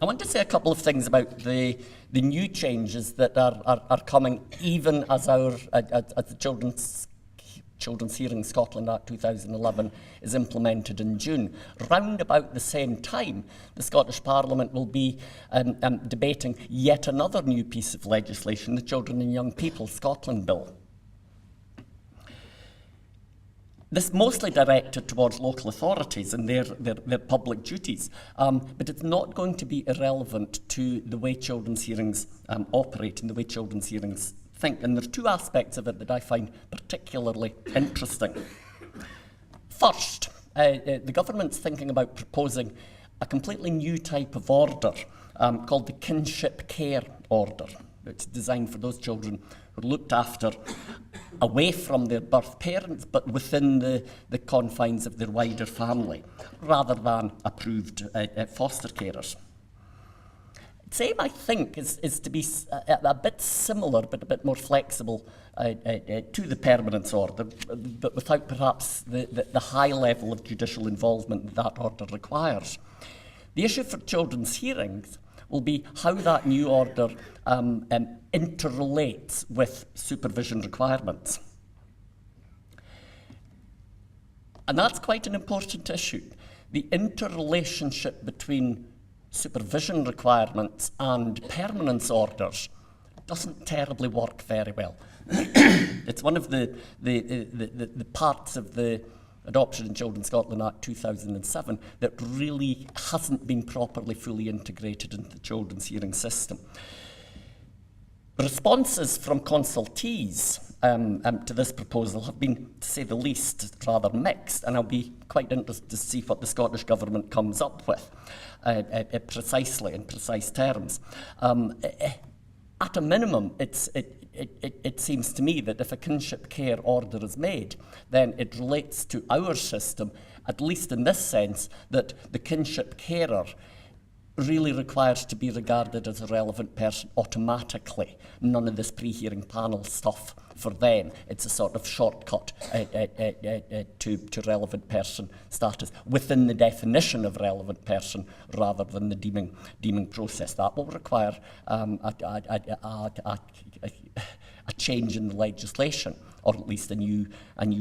I want to say a couple of things about the new changes that are coming, even as the Children's Hearing Scotland Act 2011 is implemented in June. Round about the same time, the Scottish Parliament will be debating yet another new piece of legislation, the Children and Young People Scotland Bill. This mostly directed towards local authorities and their public duties, but it's not going to be irrelevant to the way children's hearings operate and the way children's hearings think. And there are two aspects of it that I find particularly interesting. First, the government's thinking about proposing a completely new type of order called the Kinship Care Order. It's designed for those children who are looked after away from their birth parents, but within the confines of their wider family, rather than approved foster carers. Same, I think, is to be a bit similar, but a bit more flexible to the permanence order, but without perhaps the high level of judicial involvement that order requires. The issue for children's hearings will be how that new order interrelates with supervision requirements. And that's quite an important issue. The interrelationship between supervision requirements and permanence orders doesn't terribly work very well. It's one of the parts of the adoption in Children's Scotland Act 2007 that really hasn't been properly fully integrated into the children's hearing system. Responses from consultees to this proposal have been, to say the least, rather mixed, and I'll be quite interested to see what the Scottish Government comes up with precisely in precise terms. At a minimum, it seems to me that if a kinship care order is made, then it relates to our system, at least in this sense, that the kinship carer really requires to be regarded as a relevant person automatically. None of this pre-hearing panel stuff for them. It's a sort of shortcut to relevant person status within the definition of relevant person rather than the deeming process. That will require a change in the legislation, or at least a new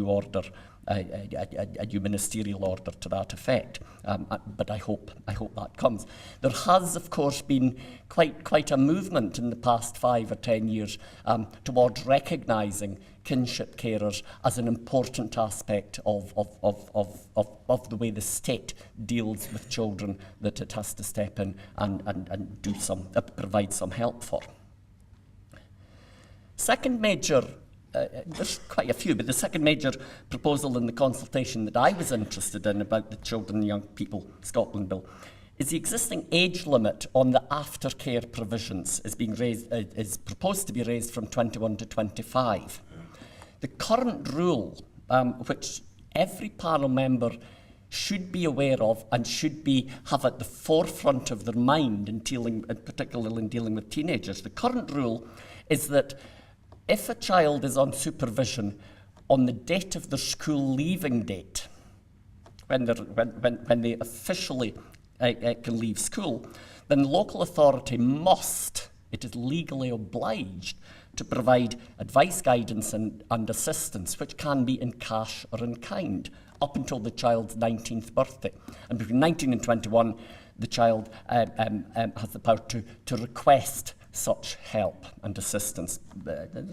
order, a new ministerial order to that effect. But I hope that comes. There has, of course, been quite a movement in the past 5 or 10 years towards recognising kinship carers as an important aspect of the way the state deals with children that it has to step in and do provide some help for. Second major, there's quite a few, but the second major proposal in the consultation that I was interested in about the Children and Young People Scotland Bill is the existing age limit on the aftercare provisions is proposed to be raised from 21 to 25. The current rule, which every panel member should be aware of and should have at the forefront of their mind particularly in dealing with teenagers, the current rule is that if a child is on supervision on the date of their school leaving date, when they officially can leave school, then the local authority it is legally obliged to provide advice, guidance and assistance, which can be in cash or in kind, up until the child's 19th birthday. And between 19 and 21, the child has the power to request such help and assistance.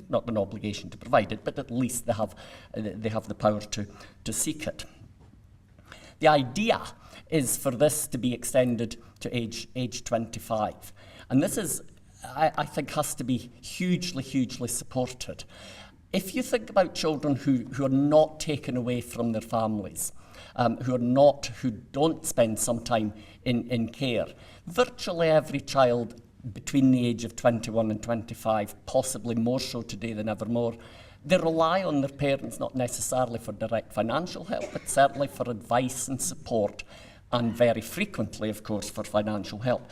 Not an obligation to provide it, but at least they have the power to seek it. The idea is for this to be extended to age 25. And this is, I think, has to be hugely supported. If you think about children who are not taken away from their families, who don't spend some time in care, virtually every child between the age of 21 and 25, possibly more so today than ever more, they rely on their parents not necessarily for direct financial help, but certainly for advice and support, and very frequently, of course, for financial help.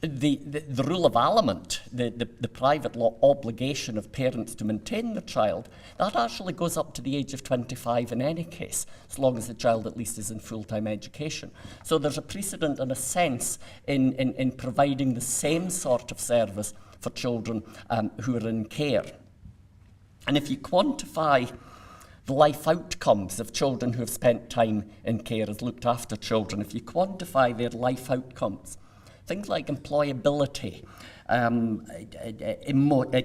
the rule of aliment, the private law obligation of parents to maintain the child, that actually goes up to the age of 25 in any case, as long as the child at least is in full-time education. So there's a precedent and a sense in providing the same sort of service for children who are in care. And if you quantify the life outcomes of children who have spent time in care as looked after children, if you quantify their life outcomes, things like employability,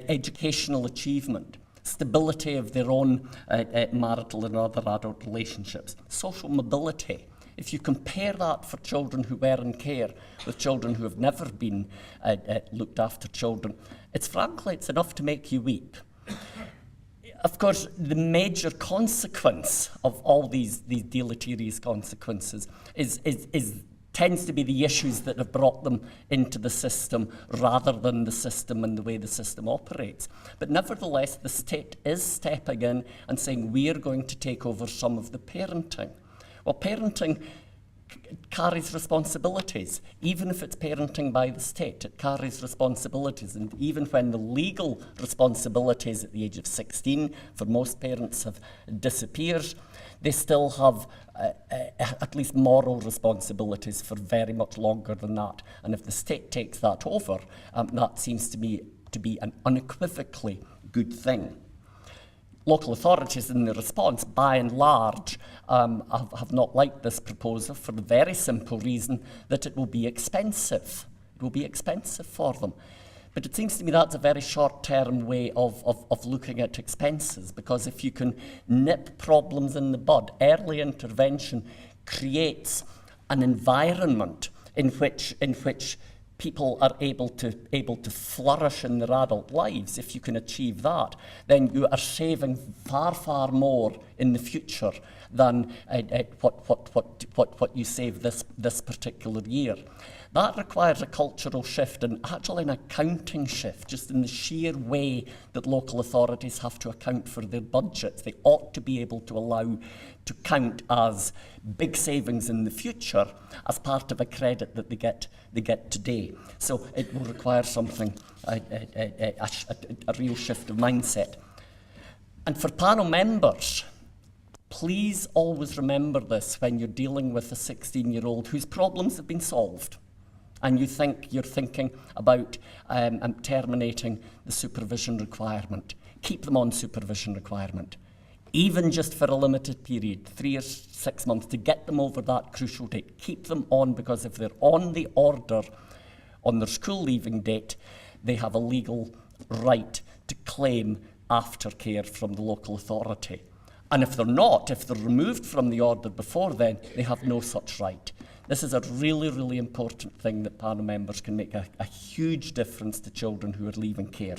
educational achievement, stability of their own marital and other adult relationships, social mobility. If you compare that for children who were in care with children who have never been looked after children, it's enough to make you weep. Of course, the major consequence of all these deleterious consequences tends to be the issues that have brought them into the system rather than the system and the way the system operates. But nevertheless, the state is stepping in and saying, we are going to take over some of the parenting. Well, parenting carries responsibilities. Even if it's parenting by the state, it carries responsibilities. And even when the legal responsibilities at the age of 16 for most parents have disappeared, they still have at least moral responsibilities for very much longer than that. And if the state takes that over, that seems to be an unequivocally good thing. Local authorities in the response, by and large, have not liked this proposal for the very simple reason that it will be expensive. It will be expensive for them. But it seems to me that's a very short-term way of looking at expenses, because if you can nip problems in the bud, early intervention creates an environment in which people are able to flourish in their adult lives. If you can achieve that, then you are saving far, far more in the future than what you save this particular year. That requires a cultural shift and actually an accounting shift, just in the sheer way that local authorities have to account for their budgets. They ought to be able to allow to count as big savings in the future as part of a credit that they get today. So it will require something, a real shift of mindset. And for panel members, please always remember this when you're dealing with a 16-year-old whose problems have been solved, and you're thinking about terminating the supervision requirement. Keep them on supervision requirement, even just for a limited period, 3 or 6 months, to get them over that crucial date. Keep them on, because if they're on the order on their school leaving date, they have a legal right to claim aftercare from the local authority. And if they're not, if they're removed from the order before then, they have no such right. This is a really, really important thing that panel members can make a huge difference to children who are leaving care.